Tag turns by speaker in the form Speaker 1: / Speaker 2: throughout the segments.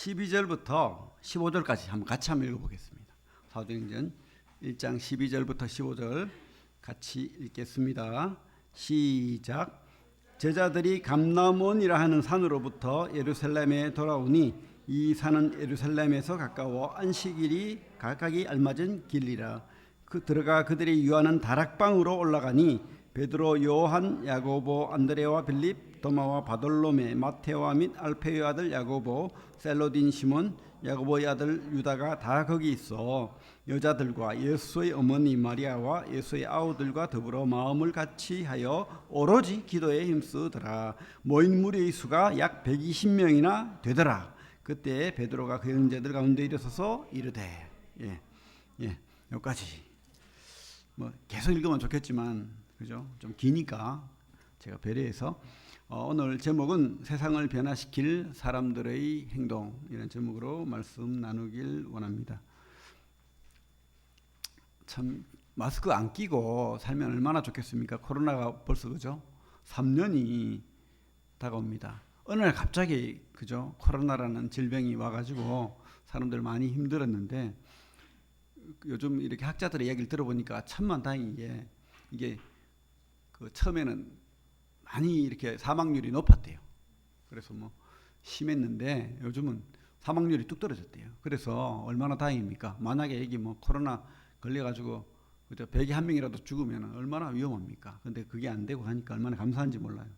Speaker 1: 12절부터 15절까지 같이 한번 읽어보겠습니다. 사도행전 1장 12절부터 15절 같이 읽겠습니다. 시작. 제자들이 감람원이라 하는 산으로부터 예루살렘에 돌아오니 이 산은 예루살렘에서 가까워 안식일이 각각이 알맞은 길이라. 들어가 그들이 유하는 다락방으로 올라가니 베드로, 요한, 야고보, 안드레와 빌립, 도마와 바돌로메, 마테오와 및 알페의 아들 야고보, 셀로딘 시몬, 야고보의 아들 유다가 다 거기 있어 여자들과 예수의 어머니 마리아와 예수의 아우들과 더불어 마음을 같이하여 오로지 기도에 힘쓰더라. 모인 무리의 수가 약 120명이나 되더라. 그때 베드로가 그 형제들 가운데 일어서서 이르되 여기까지 계속 읽으면 좋겠지만 그죠? 좀 기니까 제가 배려해서 오늘 제목은 세상을 변화시킬 사람들의 행동, 이런 제목으로 말씀 나누길 원합니다. 참 마스크 안 끼고 살면 얼마나 좋겠습니까? 코로나가 벌써 그죠? 3년이 다가옵니다. 어느 날 갑자기 그죠? 코로나라는 질병이 와가지고 사람들 많이 힘들었는데 요즘 이렇게 학자들의 이야기를 들어보니까 천만다행이게 이게 처음에는 많이 이렇게 사망률이 높았대요. 그래서 심했는데 요즘은 사망률이 뚝 떨어졌대요. 그래서 얼마나 다행입니까? 만약에 여기 코로나 걸려가지고 101명이라도 죽으면 얼마나 위험합니까? 근데 그게 안 되고 하니까 얼마나 감사한지 몰라요.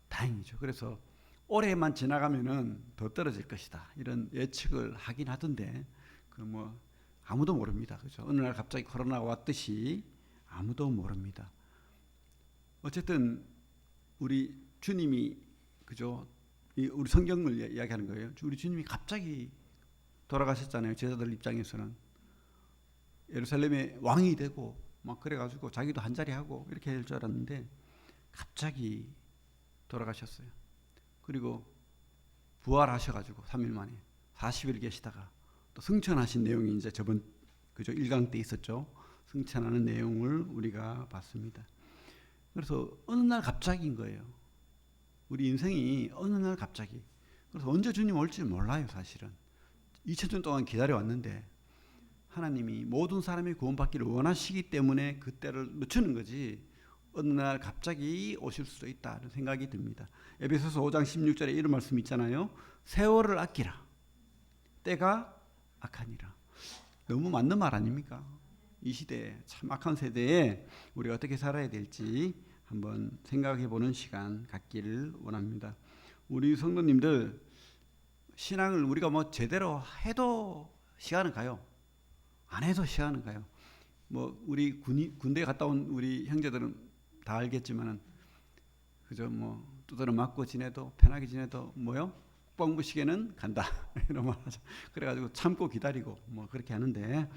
Speaker 1: 다행이죠. 그래서 올해만 지나가면은 더 떨어질 것이다. 이런 예측을 하긴 하던데 아무도 모릅니다. 그죠? 어느 날 갑자기 코로나가 왔듯이 아무도 모릅니다. 어쨌든 우리 주님이 그죠? 우리 성경을 이야기하는 거예요. 우리 주님이 갑자기 돌아가셨잖아요. 제자들 입장에서는 예루살렘의 왕이 되고 막 그래가지고 자기도 한 자리 하고 이렇게 할 줄 알았는데 갑자기 돌아가셨어요. 그리고 부활하셔가지고 3일 만에 40일 계시다가 또 승천하신 내용이 이제 저번 그죠 1강 때 있었죠. 승천하는 내용을 우리가 봤습니다. 그래서 어느 날 갑자기인 거예요. 우리 인생이 어느 날 갑자기. 그래서 언제 주님 올지 몰라요. 사실은 2000년 동안 기다려왔는데 하나님이 모든 사람이 구원받기를 원하시기 때문에 그때를 늦추는 거지 어느 날 갑자기 오실 수도 있다는 생각이 듭니다. 에베소서 5장 16절에 이런 말씀 있잖아요. 세월을 아끼라. 때가 악하니라. 너무 맞는 말 아닙니까? 이 시대에 참 악한 세대에 우리가 어떻게 살아야 될지 한번 생각해 보는 시간 갖기를 원합니다. 우리 성도님들 신앙을 우리가 제대로 해도 시간은 가요. 안 해도 시간은 가요. 우리 군대에 갔다 온 우리 형제들은 다 알겠지만은 그죠? 두드러 맞고 지내도 편하게 지내도 국방부 시계는 간다 이런 말 하죠. 그래가지고 참고 기다리고 그렇게 하는데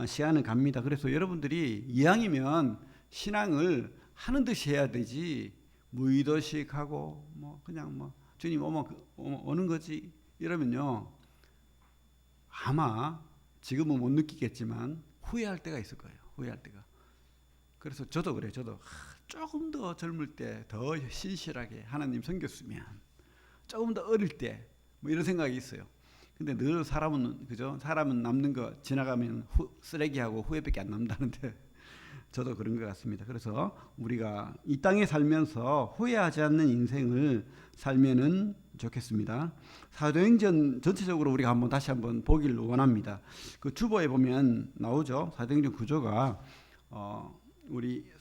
Speaker 1: 시간은 갑니다. 그래서 여러분들이 이왕이면 신앙을 하는 듯이 해야 되지 무의도식하고 그냥 주님 오는 거지 이러면요 아마 지금은 못 느끼겠지만 후회할 때가 있을 거예요. 후회할 때가. 그래서 저도 그래요. 저도 조금 더 젊을 때 더 신실하게 하나님 섬겼으면 조금 더 어릴 때 이런 생각이 있어요. 근데 늘 사람은 그죠? 사람은 남는 거 지나가면 쓰레기하고 후회밖에 안 남다는데 저도 그런 것 같습니다. 그래서 우리가 이 땅에 살면서 후회하지 않는 인생을 살면은 좋겠습니다. 사도행전 전체적으로 우리가 다시 한번 보기를 원합니다. 그 주보에 보면 나오죠. 사도행전 구조가 우리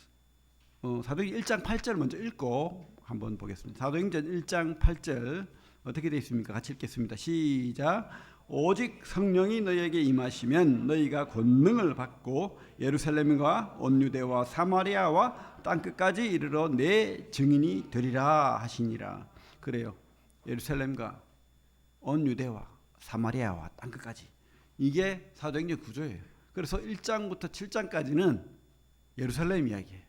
Speaker 1: 사도행전 1장 8절 먼저 읽고 한번 보겠습니다. 사도행전 1장 8절 어떻게 되어 있습니까? 같이 읽겠습니다. 시작. 오직 성령이 너희에게 임하시면 너희가 권능을 받고 예루살렘과 온 유대와 사마리아와 땅끝까지 이르러 내 증인이 되리라 하시니라. 그래요. 예루살렘과 온 유대와 사마리아와 땅끝까지. 이게 사도행전 구조예요. 그래서 1장부터 7장까지는 예루살렘 이야기예요.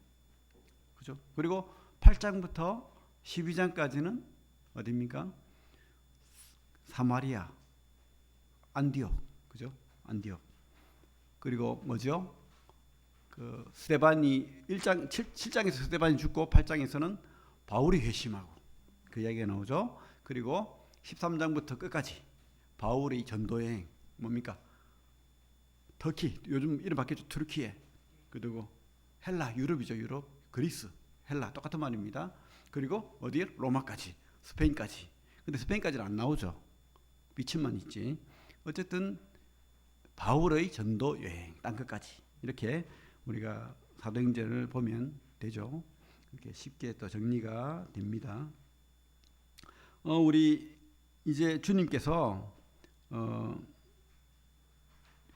Speaker 1: 그죠? 그리고 8장부터 12장까지는 어디입니까? 사마리아, 안디옥, 그죠? 안디옥. 그리고 뭐죠? 스데반이 7장에서 스데반이 죽고 8장에서는 바울이 회심하고 그 이야기가 나오죠. 그리고 13장부터 끝까지 바울의 전도 여행 뭡니까? 터키, 요즘 이름 바뀌었죠. 투르키에, 그리고 헬라, 유럽이죠. 유럽, 그리스, 헬라 똑같은 말입니다. 그리고 어디에? 로마까지, 스페인까지. 근데 스페인까지는 안 나오죠. 미친만 있지. 어쨌든 바울의 전도 여행 땅끝까지, 이렇게 우리가 사도행전을 보면 되죠. 이렇게 쉽게 또 정리가 됩니다. 우리 이제 주님께서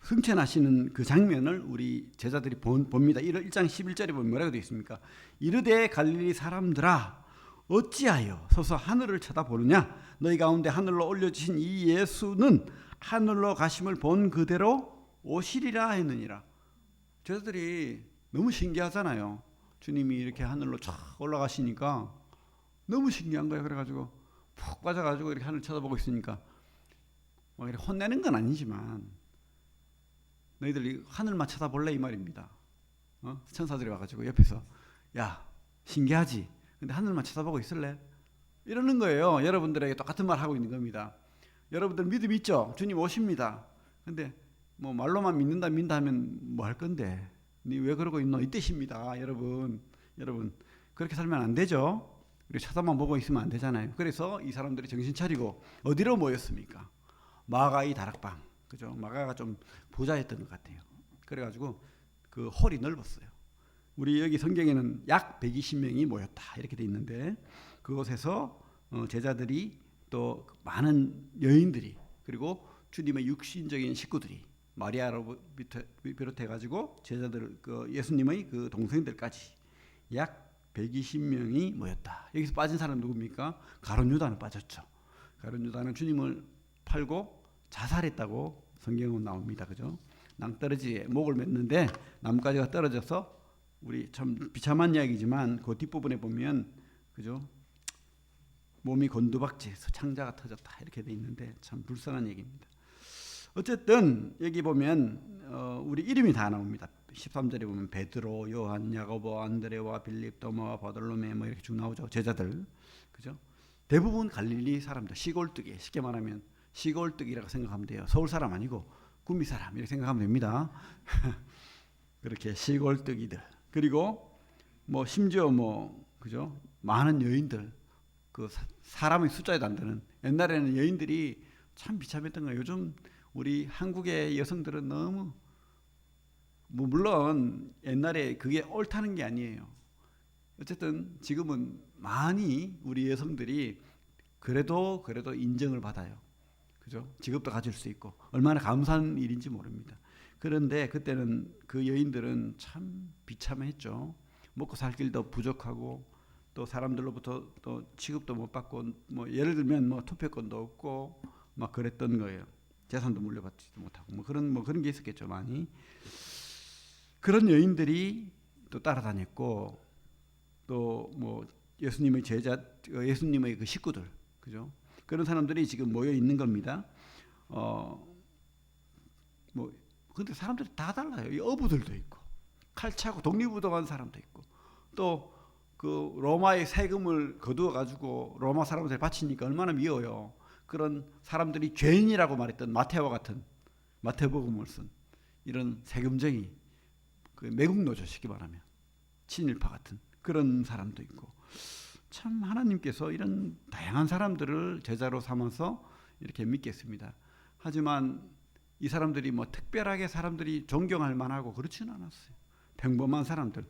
Speaker 1: 승천하시는 그 장면을 우리 제자들이 봅니다. 1장 11절에 보면 뭐라고 되어 있습니까? 이르되 갈릴리 사람들아 어찌하여 서서 하늘을 쳐다보느냐? 너희 가운데 하늘로 올려주신 이 예수는 하늘로 가심을 본 그대로 오시리라 했느니라. 제자들이 너무 신기하잖아요. 주님이 이렇게 하늘로 쫙 올라가시니까 너무 신기한 거예요. 그래가지고 푹 빠져가지고 이렇게 하늘 쳐다보고 있으니까 뭐 이렇게 혼내는 건 아니지만 너희들 하늘만 쳐다볼래 이 말입니다. 천사들이 와가지고 옆에서 야 신기하지? 근데 하늘만 쳐다보고 있을래? 이러는 거예요. 여러분들에게 똑같은 말 하고 있는 겁니다. 여러분들 믿음 있죠? 주님 오십니다. 근데 뭐 말로만 믿는다 하면 뭐 할 건데 니 왜 그러고 있노? 이 뜻입니다. 여러분 그렇게 살면 안 되죠. 우리 쳐다만 보고 있으면 안 되잖아요. 그래서 이 사람들이 정신 차리고 어디로 모였습니까? 마가의 다락방, 그죠? 마가가 좀 부자였던 것 같아요. 그래가지고 그 홀이 넓었어요. 우리 여기 성경에는 약 120명이 모였다 이렇게 돼 있는데 그곳에서 제자들이 또 많은 여인들이 그리고 주님의 육신적인 식구들이 마리아로 비롯해가지고 제자들 그 예수님의 그 동생들까지 약 120명이 모였다. 여기서 빠진 사람 누굽니까? 가룟 유다는 빠졌죠. 가룟 유다는 주님을 팔고 자살했다고 성경은 나옵니다. 그죠? 낭떠러지에 목을 맸는데 나뭇가지가 떨어져서 우리 참 비참한 이야기지만 그 뒷부분에 보면 그죠? 몸이 곤두박질해서 창자가 터졌다 이렇게 돼 있는데 참 불쌍한 얘기입니다. 어쨌든 여기 보면 우리 이름이 다 나옵니다. 13절에 보면 베드로, 요한, 야고보, 안드레와 빌립, 도마와 바돌로메 뭐 이렇게 쭉 나오죠. 제자들. 그죠? 대부분 갈릴리 사람들, 시골뜨기, 쉽게 말하면 시골뜨기라고 생각하면 돼요. 서울 사람 아니고 구미 사람 이렇게 생각하면 됩니다. 그렇게 시골뜨기들. 그리고 뭐 심지어 뭐 그죠? 많은 여인들. 그 사람의 숫자에도 안 되는. 옛날에는 여인들이 참 비참했던 거예요. 요즘 우리 한국의 여성들은 너무 뭐 물론 옛날에 그게 옳다는 게 아니에요. 어쨌든 지금은 많이 우리 여성들이 그래도 인정을 받아요. 그죠? 직업도 가질 수 있고 얼마나 감사한 일인지 모릅니다. 그런데 그때는 그 여인들은 참 비참했죠. 먹고 살 길도 부족하고 또 사람들로부터 또 취급도 못 받고 뭐 예를 들면 뭐 투표권도 없고 막 그랬던 거예요. 재산도 물려받지도 못하고 뭐 그런 게 있었겠죠. 많이 그런 여인들이 또 따라다녔고 또 뭐 예수님의 제자, 예수님의 그 식구들, 그죠? 그런 사람들이 지금 모여 있는 겁니다. 뭐 근데 사람들이 다 달라요. 이 어부들도 있고 칼 차고 독립운동한 사람도 있고 또 그 로마의 세금을 거두어 가지고 로마 사람들 바치니까 얼마나 미워요. 그런 사람들이 죄인이라고 말했던 마테오와 같은 마태복음을 쓴 이런 세금쟁이 그 매국 노조 쉽게 말하면 친일파 같은 그런 사람도 있고 참 하나님께서 이런 다양한 사람들을 제자로 삼아서 이렇게 믿겠습니다. 하지만 이 사람들이 뭐 특별하게 사람들이 존경할 만하고 그렇지는 않았어요. 평범한 사람들,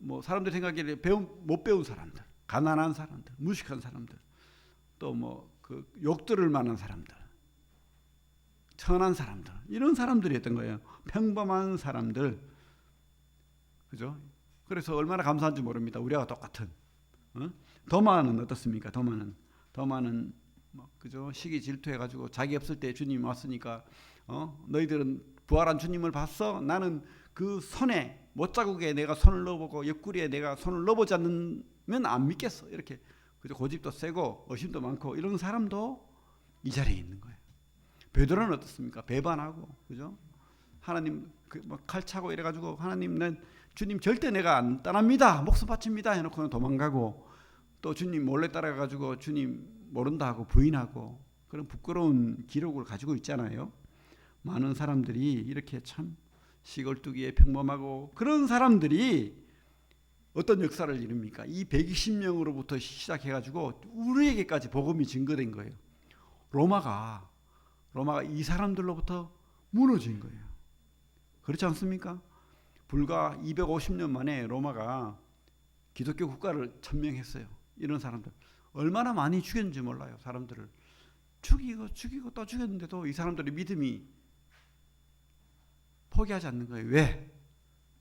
Speaker 1: 뭐 사람들 생각에 못 배운 사람들, 가난한 사람들, 무식한 사람들, 또 뭐 그 욕 들을 만한 사람들, 천한 사람들 이런 사람들이었던 거예요. 평범한 사람들, 그죠? 그래서 얼마나 감사한지 모릅니다. 우리와 똑같은. 도마는 어떻습니까? 도마는 뭐 그죠? 시기 질투해가지고 자기 없을 때 주님이 왔으니까 너희들은 부활한 주님을 봤어? 나는 그 손에 못자국에 내가 손을 넣어보고 옆구리에 내가 손을 넣어보지 않으면 안 믿겠어. 이렇게 그죠? 고집도 세고 의심도 많고 이런 사람도 이 자리에 있는 거예요. 베드로는 어떻습니까? 배반하고 그죠? 하나님 칼 차고 이래가지고 하나님 난 주님 절대 내가 안 떠납니다. 목숨 바칩니다. 해놓고는 도망가고 또 주님 몰래 따라가가지고 주님 모른다 하고 부인하고 그런 부끄러운 기록을 가지고 있잖아요. 많은 사람들이 이렇게 참 시골뚜기에 평범하고 그런 사람들이 어떤 역사를 이룹니까? 이 120명으로부터 시작해가지고 우리에게까지 복음이 증거된 거예요. 로마가 이 사람들로부터 무너진 거예요. 그렇지 않습니까? 불과 250년 만에 로마가 기독교 국가를 천명했어요. 이런 사람들 얼마나 많이 죽였는지 몰라요. 사람들을 죽이고 또 죽였는데도 이 사람들의 믿음이 포기하지 않는 거예요. 왜?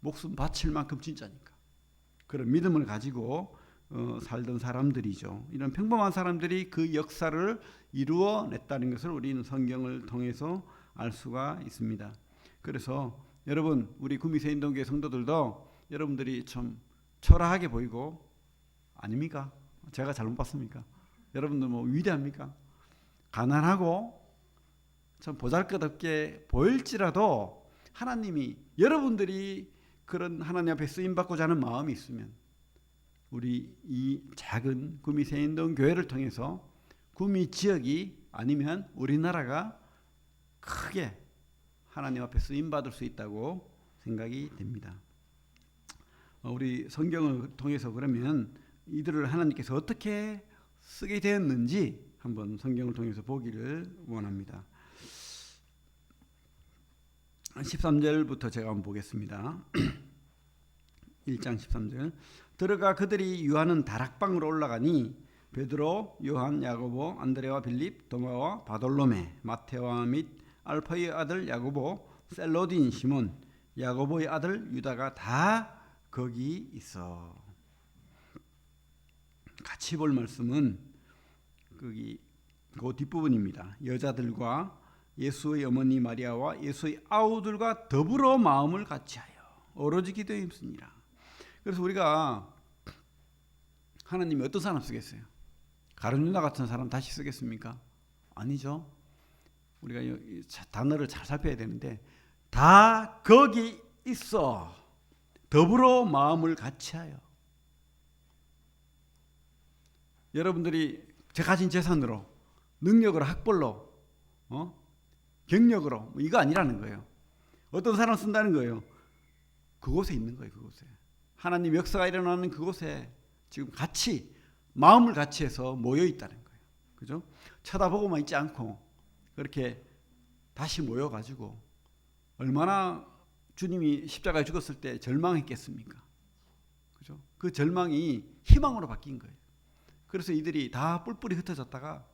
Speaker 1: 목숨 바칠 만큼 진짜니까. 그런 믿음을 가지고 살던 사람들이죠. 이런 평범한 사람들이 그 역사를 이루어냈다는 것을 우리는 성경을 통해서 알 수가 있습니다. 그래서 여러분, 우리 구미새인동교회 성도들도 여러분들이 참 초라하게 보이고 아닙니까? 제가 잘못 봤습니까? 여러분들 뭐 위대합니까? 가난하고 참 보잘것없게 보일지라도 하나님이 여러분들이 그런 하나님 앞에 쓰임받고자 하는 마음이 있으면 우리 이 작은 구미 새인동 교회를 통해서 구미 지역이 아니면 우리나라가 크게 하나님 앞에 쓰임받을 수 있다고 생각이 됩니다. 우리 성경을 통해서 그러면 이들을 하나님께서 어떻게 쓰게 되었는지 한번 성경을 통해서 보기를 원합니다. 13절부터 제가 한번 보겠습니다. 1장 13절. 들어가 그들이 유하는 다락방으로 올라가니 베드로, 요한, 야고보, 안드레와 빌립, 도마와 바돌로메, 마테와 및 알파의 아들 야고보, 셀로딘 시몬, 야고보의 아들 유다가 다 거기 있어. 같이 볼 말씀은 거기 그 뒷부분입니다. 여자들과 예수의 어머니 마리아와 예수의 아우들과 더불어 마음을 같이하여 오로지 기도에 힘쓰니라. 그래서 우리가 하나님이 어떤 사람 쓰겠어요? 가룟 유다 같은 사람 다시 쓰겠습니까? 아니죠. 우리가 이 단어를 잘 살펴야 되는데 다 거기 있어. 더불어 마음을 같이하여. 여러분들이 가진 재산으로, 능력으로, 학벌로, 경력으로 이거 아니라는 거예요. 어떤 사람 쓴다는 거예요. 그곳에 있는 거예요. 그곳에 하나님 역사가 일어나는 그곳에 지금 같이 마음을 같이 해서 모여 있다는 거예요. 그죠? 쳐다보고만 있지 않고 그렇게 다시 모여 가지고 얼마나 주님이 십자가에 죽었을 때 절망했겠습니까? 그죠? 그 절망이 희망으로 바뀐 거예요. 그래서 이들이 다 뿔뿔이 흩어졌다가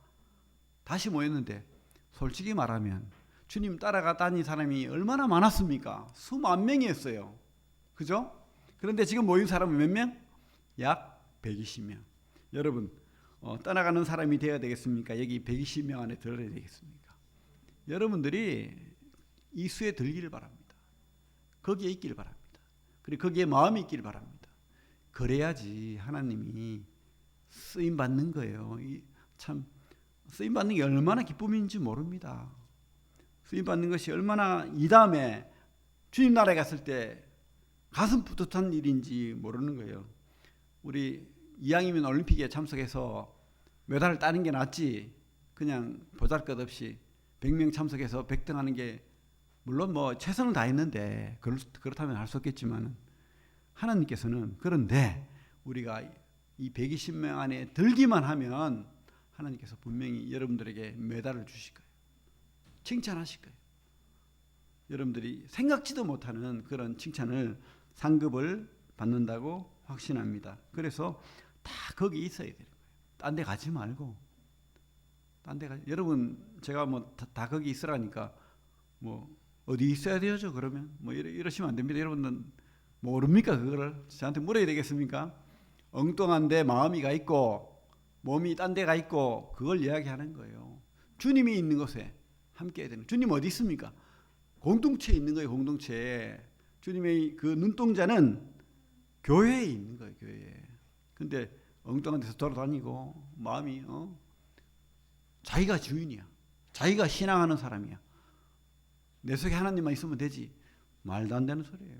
Speaker 1: 다시 모였는데 솔직히 말하면 주님 따라가다니 사람이 얼마나 많았습니까? 수만 명이었어요. 그죠? 그런데 지금 모인 사람은 몇 명? 약 120명. 여러분 떠나가는 사람이 되어야 되겠습니까? 여기 120명 안에 들어야 되겠습니까? 여러분들이 이 수에 들기를 바랍니다. 거기에 있기를 바랍니다. 그리고 거기에 마음이 있기를 바랍니다. 그래야지 하나님이 쓰임 받는 거예요. 참 쓰임 받는 게 얼마나 기쁨인지 모릅니다. 쓰임 받는 것이 얼마나 이 다음에 주님 나라에 갔을 때 가슴 뿌듯한 일인지 모르는 거예요. 우리 이왕이면 올림픽에 참석해서 메달을 따는 게 낫지 그냥 보잘것없이 100명 참석해서 100등 하는 게 물론 뭐 최선을 다했는데 그렇다면 할 수 없겠지만 하나님께서는 그런데 우리가 이 120명 안에 들기만 하면 하나님께서 분명히 여러분들에게 메달을 주실 거예요. 칭찬하실 거예요. 여러분들이 생각지도 못하는 그런 칭찬을 상급을 받는다고 확신합니다. 그래서 다 거기 있어야 되는 거예요. 딴 데 가지 말고 여러분 제가 뭐 다 거기 있으라니까 뭐 어디 있어야 되죠? 그러면 뭐 이러시면 안 됩니다. 여러분은 뭐 모릅니까? 그거를 저한테 물어야 되겠습니까? 엉뚱한 데 마음이 가 있고 몸이 딴 데 가 있고 그걸 이야기하는 거예요. 주님이 있는 곳에 함께 해야 되는. 주님 어디 있습니까? 공동체에 있는 거예요. 공동체에. 주님의 그 눈동자는 교회에 있는 거예요. 교회에. 근데 엉뚱한 데서 돌아다니고 마음이 자기가 주인이야. 자기가 신앙하는 사람이야. 내 속에 하나님만 있으면 되지. 말도 안 되는 소리예요.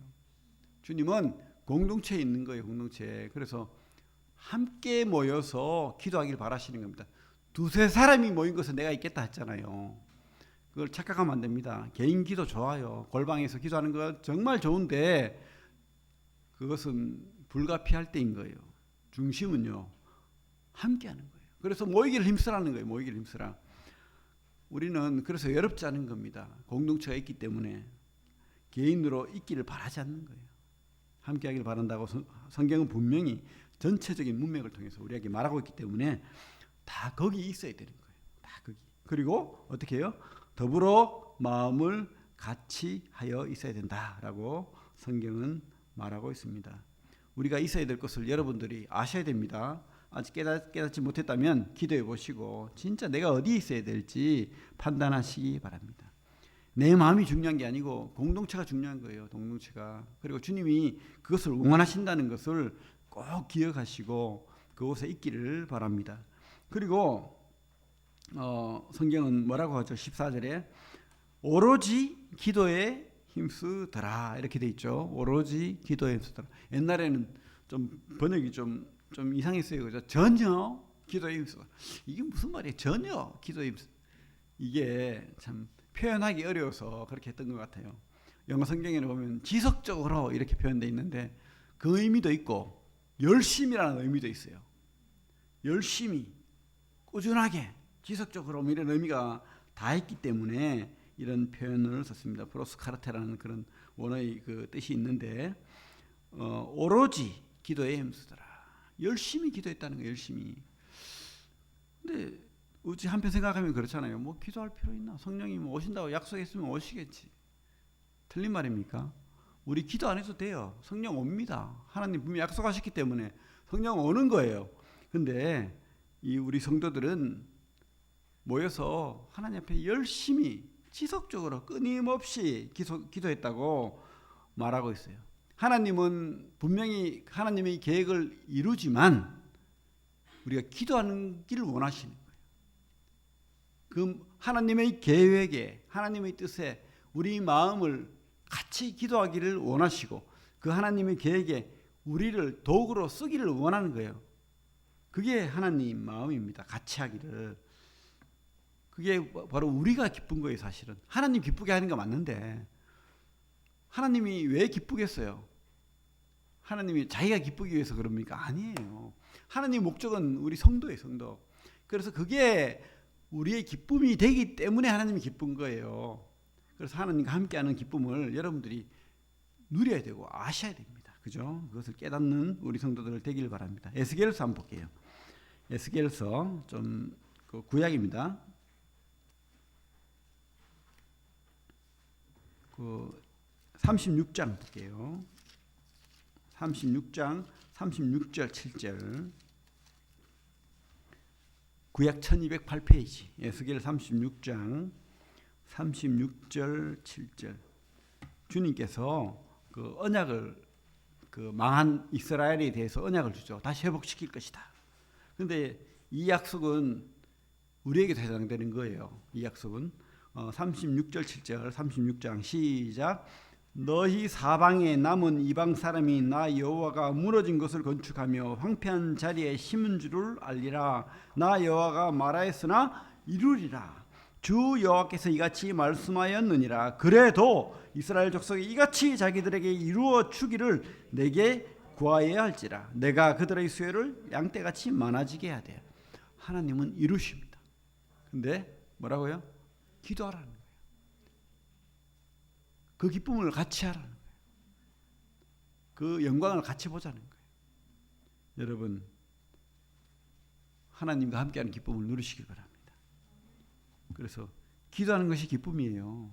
Speaker 1: 주님은 공동체에 있는 거예요. 공동체에. 그래서 함께 모여서 기도하길 바라시는 겁니다. 두세 사람이 모인 것은 내가 있겠다 했잖아요. 그걸 착각하면 안 됩니다. 개인 기도 좋아요. 골방에서 기도하는 거 정말 좋은데 그것은 불가피할 때인 거예요. 중심은요, 함께 하는 거예요. 그래서 모이기를 힘쓰라는 거예요. 모이기를 힘쓰라. 우리는 그래서 외롭지 않은 겁니다. 공동체가 있기 때문에 개인으로 있기를 바라지 않는 거예요. 함께 하기를 바란다고 성경은 분명히 전체적인 문맥을 통해서 우리에게 말하고 있기 때문에 다 거기 있어야 되는 거예요. 다 거기. 그리고 어떻게 해요? 더불어 마음을 같이 하여 있어야 된다라고 성경은 말하고 있습니다. 우리가 있어야 될 것을 여러분들이 아셔야 됩니다. 아직 깨닫지 못했다면 기도해 보시고 진짜 내가 어디에 있어야 될지 판단하시기 바랍니다. 내 마음이 중요한 게 아니고 공동체가 중요한 거예요. 공동체가. 그리고 주님이 그것을 응원하신다는 것을 꼭 기억하시고 그곳에 있기를 바랍니다. 그리고 성경은 뭐라고 하죠? 14절에 오로지 기도에 힘쓰더라 이렇게 돼 있죠. 오로지 기도에 힘쓰더라. 옛날에는 좀 번역이 좀 이상했어요. 그죠? 전혀 기도에 힘쓰더라. 이게 무슨 말이에요? 전혀 기도에 힘쓰. 이게 참 표현하기 어려워서 그렇게 했던 것 같아요. 영어 성경에는 보면 지속적으로 이렇게 표현되어 있는데 그 의미도 있고 열심이라는 의미도 있어요. 열심히 꾸준하게 지속적으로 이런 의미가 다 있기 때문에 이런 표현을 썼습니다. 프로스카르테라는 그런 원어의 그 뜻이 있는데 오로지 기도에 힘쓰더라. 열심히 기도했다는 거예요. 열심히. 근데 우리 한편 생각하면 그렇잖아요. 뭐 기도할 필요 있나? 성령이 뭐 오신다고 약속했으면 오시겠지. 틀린 말입니까? 우리 기도 안 해도 돼요. 성령 옵니다. 하나님 분명히 약속하셨기 때문에 성령 오는 거예요. 근데 이 우리 성도들은 모여서 하나님 앞에 열심히 지속적으로 끊임없이 기도했다고 말하고 있어요. 하나님은 분명히 하나님의 계획을 이루지만 우리가 기도하는 길을 원하시는 거예요. 그 하나님의 계획에 하나님의 뜻에 우리 마음을 같이 기도하기를 원하시고 그 하나님의 계획에 우리를 도구로 쓰기를 원하는 거예요. 그게 하나님 마음입니다. 같이 하기를. 그게 바로 우리가 기쁜 거예요. 사실은 하나님 기쁘게 하는 거 맞는데 하나님이 왜 기쁘겠어요? 하나님이 자기가 기쁘기 위해서 그럽니까? 아니에요. 하나님의 목적은 우리 성도예요. 성도. 그래서 그게 우리의 기쁨이 되기 때문에 하나님이 기쁜 거예요. 그래서 하나님과 함께하는 기쁨을 여러분들이 누려야 되고 아셔야 됩니다. 그죠? 그것을 깨닫는 우리 성도들 되길 바랍니다. 에스겔서 한번 볼게요. 에스겔서 좀 그 구약입니다. 그 36장 볼게요. 36장 36절 7절. 구약 1208페이지. 에스겔 36장 36절 7절. 주님께서 그 언약을 그 망한 이스라엘에 대해서 언약을 주죠. 다시 회복시킬 것이다. 그런데 이 약속은 우리에게도 해당되는 거예요. 이 약속은 36절 7절 36장 시작. 너희 사방에 남은 이방 사람이 나 여호와가 무너진 것을 건축하며 황폐한 자리에 심은 줄을 알리라. 나 여호와가 말하였으나 이루리라. 주 여호와께서 이같이 말씀하였느니라. 그래도 이스라엘 족속이 이같이 자기들에게 이루어 주기를 내게 구하여야 할지라. 내가 그들의 수혜를 양떼같이 많아지게 해야 돼요. 하나님은 이루십니다. 근데 뭐라고요? 기도하라는 거예요. 그 기쁨을 같이 하라는 거예요. 그 영광을 같이 보자는 거예요. 여러분, 하나님과 함께하는 기쁨을 누리시길 바랍니다. 그래서 기도하는 것이 기쁨이에요.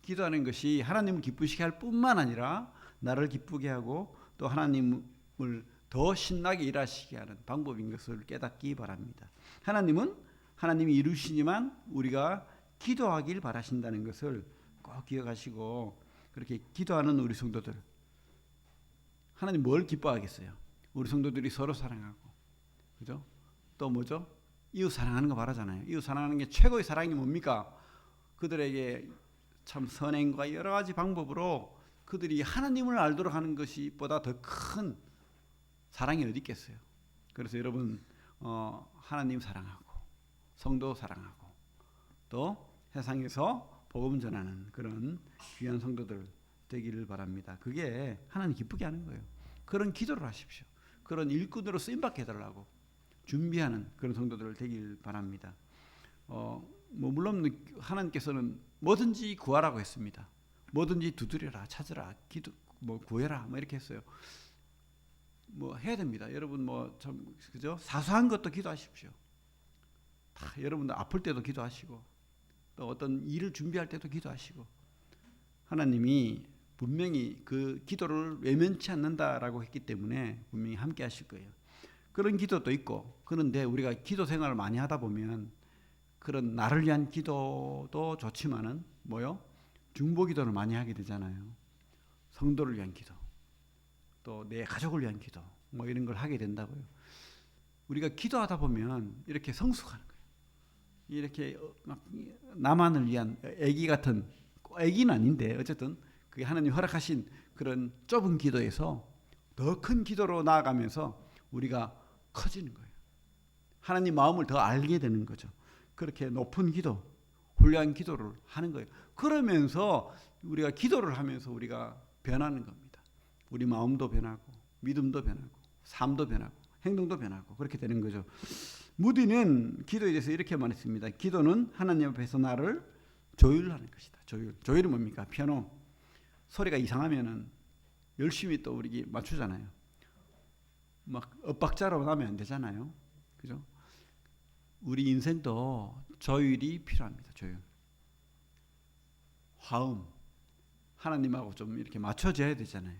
Speaker 1: 기도하는 것이 하나님을 기쁘시게 할 뿐만 아니라 나를 기쁘게 하고 또 하나님을 더 신나게 일하시게 하는 방법인 것을 깨닫기 바랍니다. 하나님은 하나님이 이루시지만 우리가 기도하길 바라신다는 것을 꼭 기억하시고 그렇게 기도하는 우리 성도들, 하나님 뭘 기뻐하겠어요? 우리 성도들이 서로 사랑하고, 그죠? 또 뭐죠? 이웃 사랑하는 거 바라잖아요. 이웃 사랑하는 게 최고의 사랑이 뭡니까? 그들에게 참 선행과 여러 가지 방법으로 그들이 하나님을 알도록 하는 것이 보다 더 큰 사랑이 어디 있겠어요? 그래서 여러분 하나님 사랑하고 성도 사랑하고 또 세상에서 복음 전하는 그런 귀한 성도들 되기를 바랍니다. 그게 하나님 기쁘게 하는 거예요. 그런 기도를 하십시오. 그런 일꾼으로 쓰임받게 해달라고 준비하는 그런 성도들 되길 바랍니다. 물론 하나님께서는 뭐든지 구하라고 했습니다. 뭐든지 두드려라, 찾으라, 기도, 구해라, 이렇게 했어요. 해야 됩니다. 여러분 그죠? 사소한 것도 기도하십시오. 다 여러분들 아플 때도 기도하시고 또 어떤 일을 준비할 때도 기도하시고 하나님이 분명히 그 기도를 외면치 않는다라고 했기 때문에 분명히 함께 하실 거예요. 그런 기도도 있고 그런데 우리가 기도 생활을 많이 하다 보면 그런 나를 위한 기도도 좋지만은 중보 기도를 많이 하게 되잖아요. 성도를 위한 기도, 또 내 가족을 위한 기도, 이런 걸 하게 된다고요. 우리가 기도하다 보면 이렇게 성숙하는 거예요. 이렇게 나만을 위한 애기 같은, 애기는 아닌데 어쨌든 그게 하나님 허락하신 그런 좁은 기도에서 더 큰 기도로 나아가면서 우리가 커지는 거예요. 하나님 마음을 더 알게 되는 거죠. 그렇게 높은 기도, 훌륭한 기도를 하는 거예요. 그러면서 우리가 기도를 하면서 우리가 변하는 겁니다. 우리 마음도 변하고 믿음도 변하고 삶도 변하고 행동도 변하고 그렇게 되는 거죠. 무디는 기도에 대해서 이렇게 말했습니다. 기도는 하나님 앞에서 나를 조율하는 것이다. 조율이 뭡니까? 피아노 소리가 이상하면은 열심히 또 우리 맞추잖아요. 막 엇박자로 나면 안 되잖아요. 그죠? 우리 인생도 조율이 필요합니다. 조율. 화음. 하나님하고 좀 이렇게 맞춰져야 되잖아요.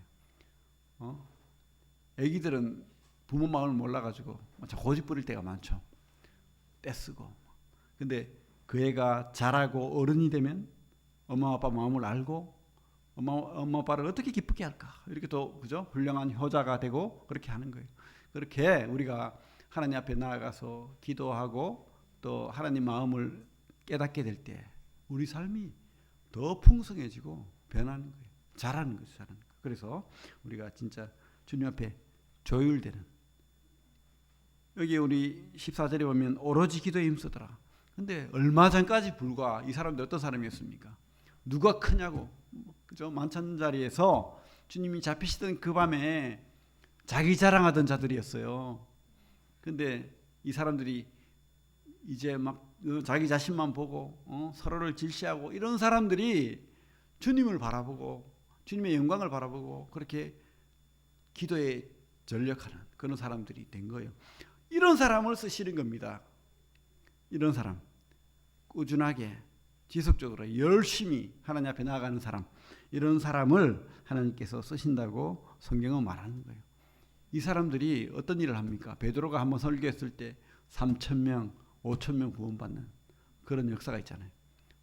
Speaker 1: 애기들은 부모 마음을 몰라가지고 고집 부릴 때가 많죠. 떼쓰고. 근데 그 애가 자라고 어른이 되면 엄마 아빠 마음을 알고 엄마 아빠를 어떻게 기쁘게 할까? 이렇게 또 그죠? 훌륭한 효자가 되고 그렇게 하는 거예요. 그렇게 우리가 하나님 앞에 나아가서 기도하고 또 하나님 마음을 깨닫게 될 때 우리 삶이 더 풍성해지고 변하는 거예요. 잘하는 거죠. 잘하는 거. 그래서 우리가 진짜 주님 앞에 조율되는, 여기 우리 14절에 보면 오로지 기도에 힘쓰더라. 근데 얼마 전까지 불과 이 사람들 어떤 사람이었습니까? 누가 크냐고, 그죠? 만찬자리에서 주님이 잡히시던 그 밤에 자기 자랑하던 자들이었어요. 근데 이 사람들이 이제 막 자기 자신만 보고 서로를 질시하고 이런 사람들이 주님을 바라보고 주님의 영광을 바라보고 그렇게 기도에 전력하는 그런 사람들이 된 거예요. 이런 사람을 쓰시는 겁니다. 이런 사람, 꾸준하게 지속적으로 열심히 하나님 앞에 나아가는 사람, 이런 사람을 하나님께서 쓰신다고 성경은 말하는 거예요. 이 사람들이 어떤 일을 합니까? 베드로가 한번 설교했을 때 3,000명, 5,000명 구원받는 그런 역사가 있잖아요.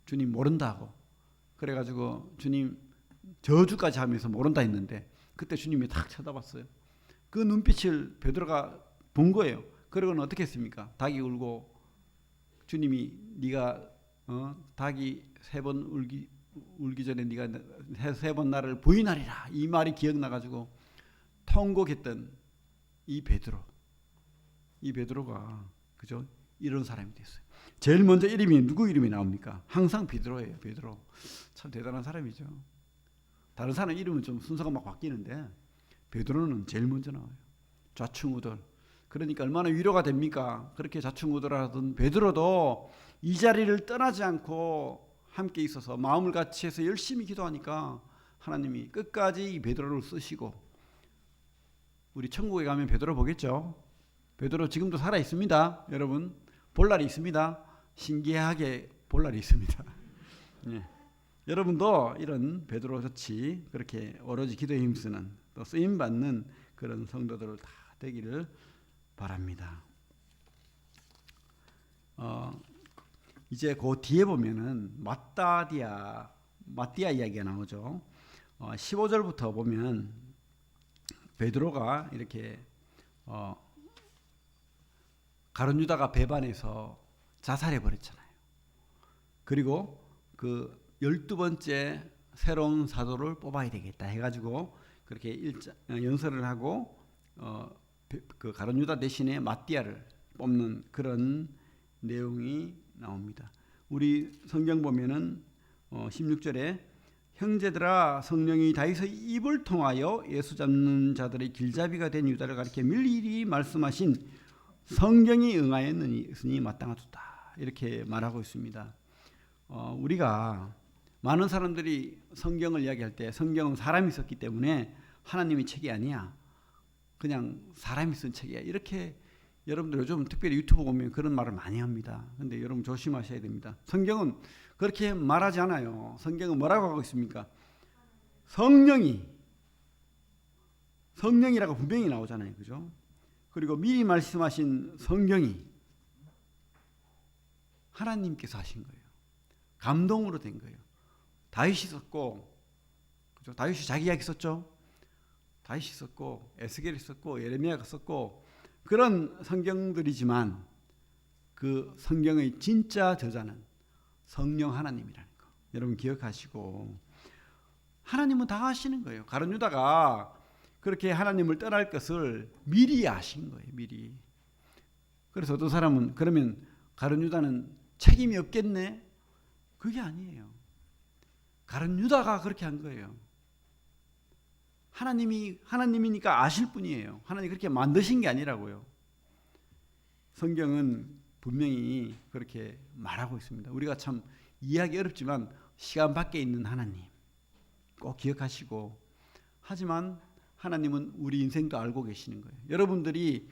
Speaker 1: 주님 모른다 하고 그래가지고 주님 저주까지 하면서 모른다 했는데 그때 주님이 탁 쳐다봤어요. 그 눈빛을 베드로가 본 거예요. 그러고는 어떻게 했습니까? 닭이 울고 주님이 네가 닭이 3번 울기 전에 네가 3번 나를 부인하리라, 이 말이 기억나가지고 통곡했던 이 베드로가 그죠? 이런 사람이 됐어요. 제일 먼저 이름이 누구 이름이 나옵니까? 항상 베드로예요. 베드로 참 대단한 사람이죠. 다른 사람 이름은 좀 순서가 막 바뀌는데 베드로는 제일 먼저 나와요. 좌충우돌. 그러니까 얼마나 위로가 됩니까? 그렇게 좌충우돌하던 베드로도 이 자리를 떠나지 않고 함께 있어서 마음을 같이 해서 열심히 기도하니까 하나님이 끝까지 이 베드로를 쓰시고, 우리 천국에 가면 베드로 보겠죠. 베드로 지금도 살아 있습니다. 여러분 볼 날이 있습니다. 신기하게 볼 날이 있습니다. 네. 여러분도 이런 베드로 같이 그렇게 오로지 기도에 힘쓰는 또 쓰임 받는 그런 성도들 다 되기를 바랍니다. 이제 그 뒤에 보면은 마띠아 이야기가 나오죠. 15절부터 보면 베드로가 이렇게 가룟 유다가 배반해서 자살해 버렸잖아요. 그리고 그 12번째 새로운 사도를 뽑아야 되겠다 해가지고 그렇게 연설을 하고 그 가룟 유다 대신에 마띠아를 뽑는 그런 내용이 나옵니다. 우리 성경 보면은 16절에 형제들아 성령이 다윗의 입을 통하여 예수 잡는 자들의 길잡이가 된 유다를 가리켜 밀리 말씀하신 성경이 응하였으니 마땅하도다 이렇게 말하고 있습니다. 우리가 많은 사람들이 성경을 이야기할 때 성경은 사람이 썼기 때문에 하나님의 책이 아니야, 그냥 사람이 쓴 책이야, 이렇게 여러분들 요즘 특별히 유튜브 보면 그런 말을 많이 합니다. 근데 여러분 조심하셔야 됩니다. 성경은 그렇게 말하지 않아요. 성경은 뭐라고 하고 있습니까? 성령이라고 분명히 나오잖아요. 그죠? 그리고 미리 말씀하신 성경이 하나님께서 하신 거예요. 감동으로 된 거예요. 다윗이 썼고, 그죠? 다윗이 자기 이야기 썼죠. 다윗이 썼고, 에스겔이 썼고, 예레미야가 썼고, 그런 성경들이지만 그 성경의 진짜 저자는 성령 하나님이라는 거 여러분 기억하시고, 하나님은 다 아시는 거예요. 가룟 유다가 그렇게 하나님을 떠날 것을 미리 아신 거예요. 미리. 그래서 어떤 사람은 그러면 가룟 유다는 책임이 없겠네? 그게 아니에요. 가룟 유다가 그렇게 한 거예요. 하나님이니까 아실 뿐이에요. 하나님이 그렇게 만드신 게 아니라고요. 성경은 분명히 그렇게 말하고 있습니다. 우리가 참 이해하기 어렵지만 시간 밖에 있는 하나님 꼭 기억하시고, 하지만 하나님은 우리 인생도 알고 계시는 거예요. 여러분들이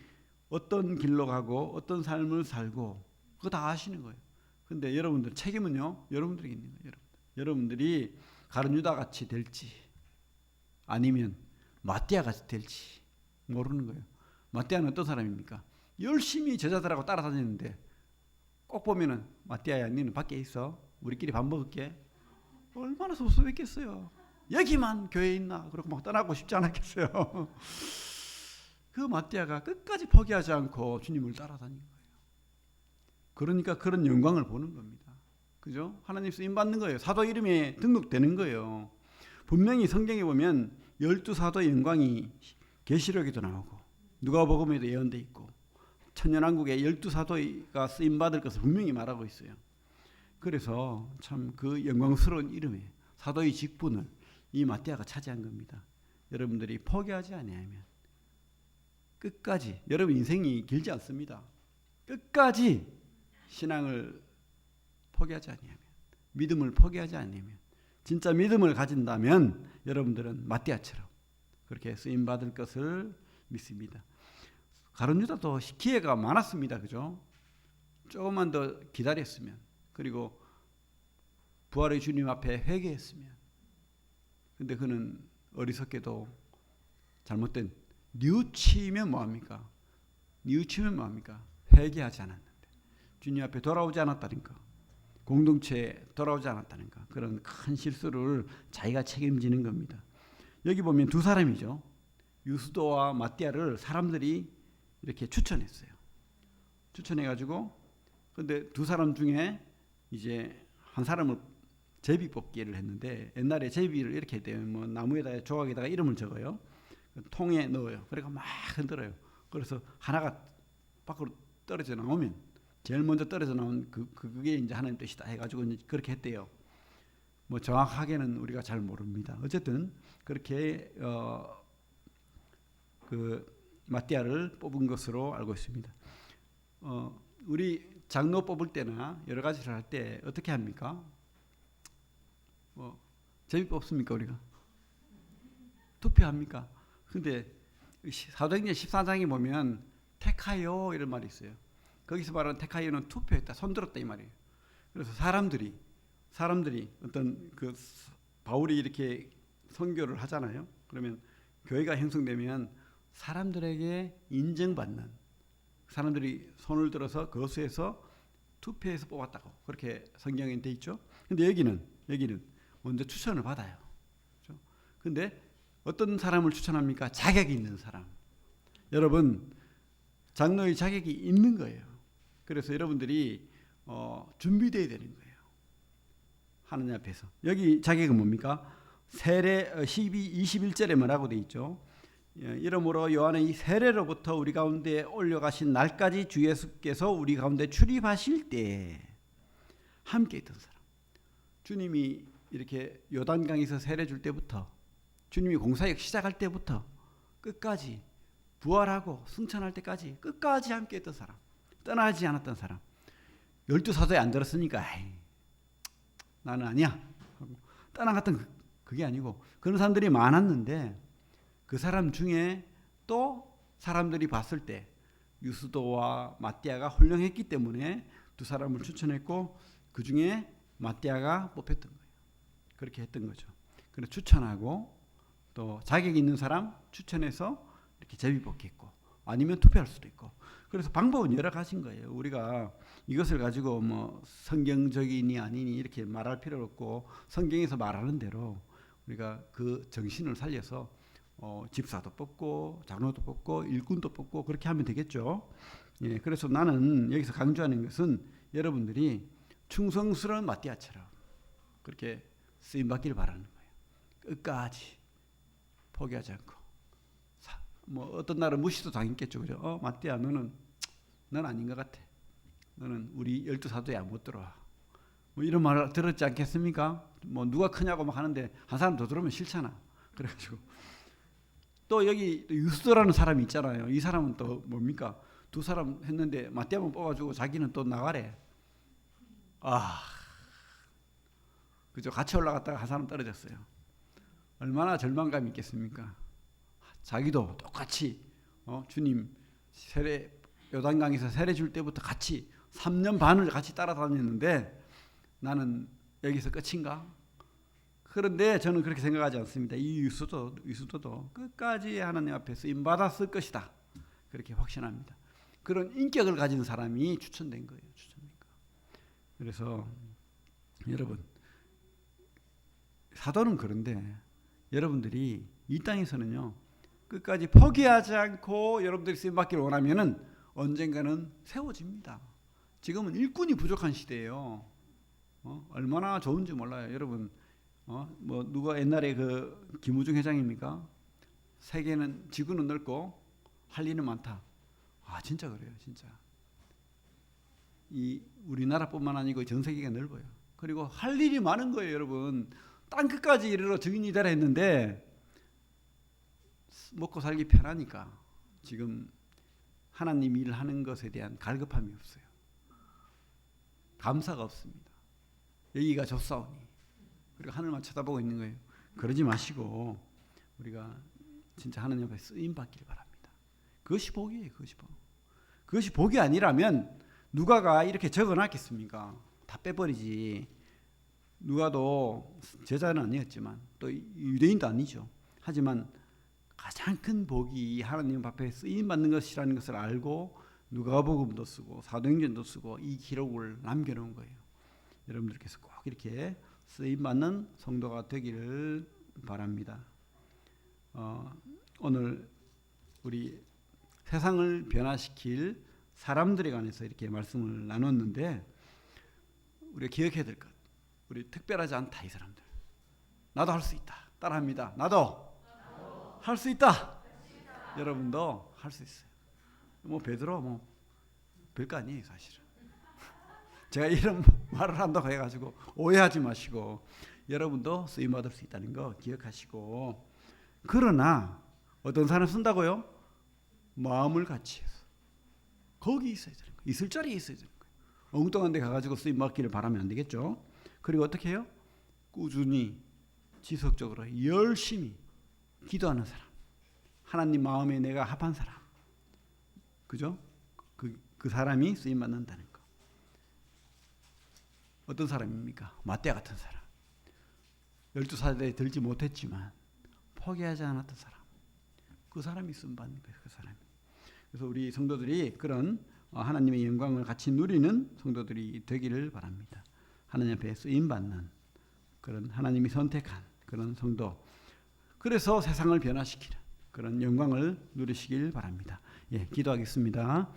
Speaker 1: 어떤 길로 가고 어떤 삶을 살고 그거 다 아시는 거예요. 근데 여러분들 책임은요, 여러분들에게 있는 거예요. 여러분들이 가룟 유다 같이 될지 아니면 마띠아 같이 될지 모르는 거예요. 마띠아는 어떤 사람입니까? 열심히 제자들하고 따라다니는데 꼭 보면은 마띠아야, 너는 밖에 있어, 우리끼리 밥 먹을게. 얼마나 섭섭했겠어요. 여기만 교회에 있나 그러고 막 떠나고 싶지 않았겠어요. 그 마띠아가 끝까지 포기하지 않고 주님을 따라다닌 거예요. 그러니까 그런 영광을 보는 겁니다. 그죠? 하나님 쓰임 받는 거예요. 사도 이름에 등록되는 거예요. 분명히 성경에 보면 12사도의 영광이 계시록에도 나오고 누가복음에도 예언돼 있고 천년왕국에 12사도가 쓰임 받을 것을 분명히 말하고 있어요. 그래서 참 그 영광스러운 이름에 사도의 직분을 이 마띠아가 차지한 겁니다. 여러분들이 포기하지 아니하면 끝까지, 여러분 인생이 길지 않습니다. 끝까지 신앙을 포기하지 아니하면, 믿음을 포기하지 아니하면, 진짜 믿음을 가진다면 여러분들은 마띠아처럼 그렇게 쓰임 받을 것을 믿습니다. 가룟 유다도 기회가 많았습니다. 그죠? 조금만 더 기다렸으면, 그리고 부활의 주님 앞에 회개했으면. 근데 그는 어리석게도 잘못된 뉘우치면 뭐합니까? 뉘우치면 뭐합니까? 회개하지 않았는데, 주님 앞에 돌아오지 않았다는 거, 공동체에 돌아오지 않았다는 거, 그런 큰 실수를 자기가 책임지는 겁니다. 여기 보면 두 사람이죠. 유스도와 마띠아를 사람들이 이렇게 추천했어요. 추천해가지고, 근데 두 사람 중에 이제 한 사람을 제비 뽑기를 했는데, 옛날에 제비를 이렇게 해야 돼요. 뭐 나무에다 조각에다가 이름을 적어요. 통에 넣어요. 그러니까 막 흔들어요. 그래서 하나가 밖으로 떨어져 나오면 제일 먼저 떨어져 나온 그게 이제 하나님 뜻이다 해가지고 이제 그렇게 했대요. 뭐 정확하게는 우리가 잘 모릅니다. 어쨌든 그렇게 그 마띠아를 뽑은 것으로 알고 있습니다. 우리 장로 뽑을 때나 여러 가지를 할 때 어떻게 합니까? 제비 뽑습니까 우리가? 투표합니까? 근데 사도행전 14장에 보면 택하여 이런 말이 있어요. 거기서 말하는 택하여는 투표했다, 손들었다 이 말이에요. 그래서 사람들이 어떤 그 바울이 이렇게 선교를 하잖아요. 그러면 교회가 형성되면 사람들에게 인정받는, 사람들이 손을 들어서 거수해서 투표해서 뽑았다고 그렇게 성경에 돼 있죠. 근데 여기는 먼저 추천을 받아요. 그렇죠? 근데 어떤 사람을 추천합니까? 자격이 있는 사람. 여러분, 장로의 자격이 있는 거예요. 그래서 여러분들이 준비되어야 되는 거예요. 하느님 앞에서. 여기 자격은 뭡니까? 세례 21절에 뭐라고 돼 있죠? 이러므로 요한의 이 세례로부터 우리 가운데 올려가신 날까지 주 예수께서 우리 가운데 출입하실 때 함께 있던 사람. 주님이 이렇게 요단강에서 세례 줄 때부터, 주님이 공사역 시작할 때부터 끝까지 부활하고 승천할 때까지 끝까지 함께 있던 사람, 떠나지 않았던 사람. 12사도에 안 들었으니까 나는 아니야 떠나갔던 그게 아니고, 그런 사람들이 많았는데 그 사람 중에 또 사람들이 봤을 때 유스도와 마띠아가 훌륭했기 때문에 두 사람을 추천했고, 그 중에 마띠아가 뽑혔던 거예요. 그렇게 했던 거죠. 그래서 추천하고 또 자격 있는 사람 추천해서 이렇게 제비 뽑겠고, 아니면 투표할 수도 있고. 그래서 방법은 여러 가지인 거예요. 우리가 이것을 가지고 뭐 성경적이니 아니니 이렇게 말할 필요 없고, 성경에서 말하는 대로 우리가 그 정신을 살려서 집사도 뽑고 장로도 뽑고 일꾼도 뽑고 그렇게 하면 되겠죠. 예, 그래서 나는 여기서 강조하는 것은 여러분들이 충성스러운 마띠아처럼 그렇게 쓰임 받기를 바라는 거예요. 끝까지 포기하지 않고. 뭐 어떤 날은 무시도 당했겠죠, 그죠? 마띠아 넌 아닌 것 같아. 너는 우리 12사도에 못 들어와. 뭐 이런 말 들었지 않겠습니까? 뭐 누가 크냐고 막 하는데 한 사람 더 들어오면 싫잖아. 그래가지고 또 여기 유스도라는 사람이 있잖아요. 이 사람은 또 뭡니까? 두 사람 했는데 마띠아만 뽑아주고 자기는 또 나가래. 그죠? 같이 올라갔다가 한 사람 떨어졌어요. 얼마나 절망감이 있겠습니까? 자기도 똑같이 주님 세례 요단강에서 세례 줄 때부터 같이 3년 반을 같이 따라다녔는데 나는 여기서 끝인가? 그런데 저는 그렇게 생각하지 않습니다. 이 유스도도 끝까지 하나님 앞에서 인받았을 것이다. 그렇게 확신합니다. 그런 인격을 가진 사람이 추천된 거예요. 그래서 여러분, 사도는 그런데 여러분들이 이 땅에서는요, 끝까지 포기하지 않고 여러분들이 쓰임받기를 원하면은 언젠가는 세워집니다. 지금은 일꾼이 부족한 시대예요. 얼마나 좋은지 몰라요. 여러분, 뭐 누가 옛날에 그 김우중 회장입니까? 세계는 지구는 넓고 할 일은 많다. 진짜 그래요, 진짜. 이 우리나라뿐만 아니고 전 세계가 넓어요. 그리고 할 일이 많은 거예요, 여러분. 땅 끝까지 이르러 증인이 되라 했는데 먹고 살기 편하니까 지금 하나님 일을 하는 것에 대한 갈급함이 없어요. 감사가 없습니다. 여기가 좁사오니. 그리고 하늘만 쳐다보고 있는 거예요. 그러지 마시고 우리가 진짜 하나님 앞에 쓰임 받기를 바랍니다. 그것이 복이에요. 그것이 복이 아니라면 누가가 이렇게 적어놨겠습니까? 다 빼버리지. 누가도 제자는 아니었지만 또 유대인도 아니죠. 하지만 가장 큰 복이 하나님 앞에 쓰임 받는 것이라는 것을 알고 누가복음도 쓰고 사도행전도 쓰고 이 기록을 남겨놓은 거예요. 여러분들께서 꼭 이렇게 쓰임 받는 성도가 되기를 바랍니다. 오늘 우리 세상을 변화시킬 사람들에 관해서 이렇게 말씀을 나눴는데, 우리가 기억해야 될 것, 우리 특별하지 않다. 이 사람들 나도 할 수 있다. 따라합니다. 나도 할 수 있다. 여러분도 할 수 있어요. 뭐 베드로 뭐 별거 아니에요, 사실은. 제가 이런 말을 한다고 해가지고 오해하지 마시고 여러분도 쓰임 받을 수 있다는 거 기억하시고, 그러나 어떤 사람 쓴다고요? 마음을 같이 해서 거기 있어야 되는 거예요. 있을 자리에 있어야 되는 거예요. 엉뚱한 데 가가지고 쓰임 받기를 바라면 안 되겠죠. 그리고 어떻게 해요? 꾸준히 지속적으로 열심히 기도하는 사람, 하나님 마음에 내가 합한 사람, 그죠? 그 사람이 쓰임 받는다는 거. 어떤 사람입니까? 마떼아 같은 사람. 12사도에 들지 못했지만 포기하지 않았던 사람. 그 사람이 쓰임 받는 거예요. 그 사람이. 그래서 우리 성도들이 그런 하나님의 영광을 같이 누리는 성도들이 되기를 바랍니다. 하나님 앞에 쓰임 받는 그런 하나님이 선택한 그런 성도. 그래서 세상을 변화시키는 그런 영광을 누리시길 바랍니다. 예, 기도하겠습니다.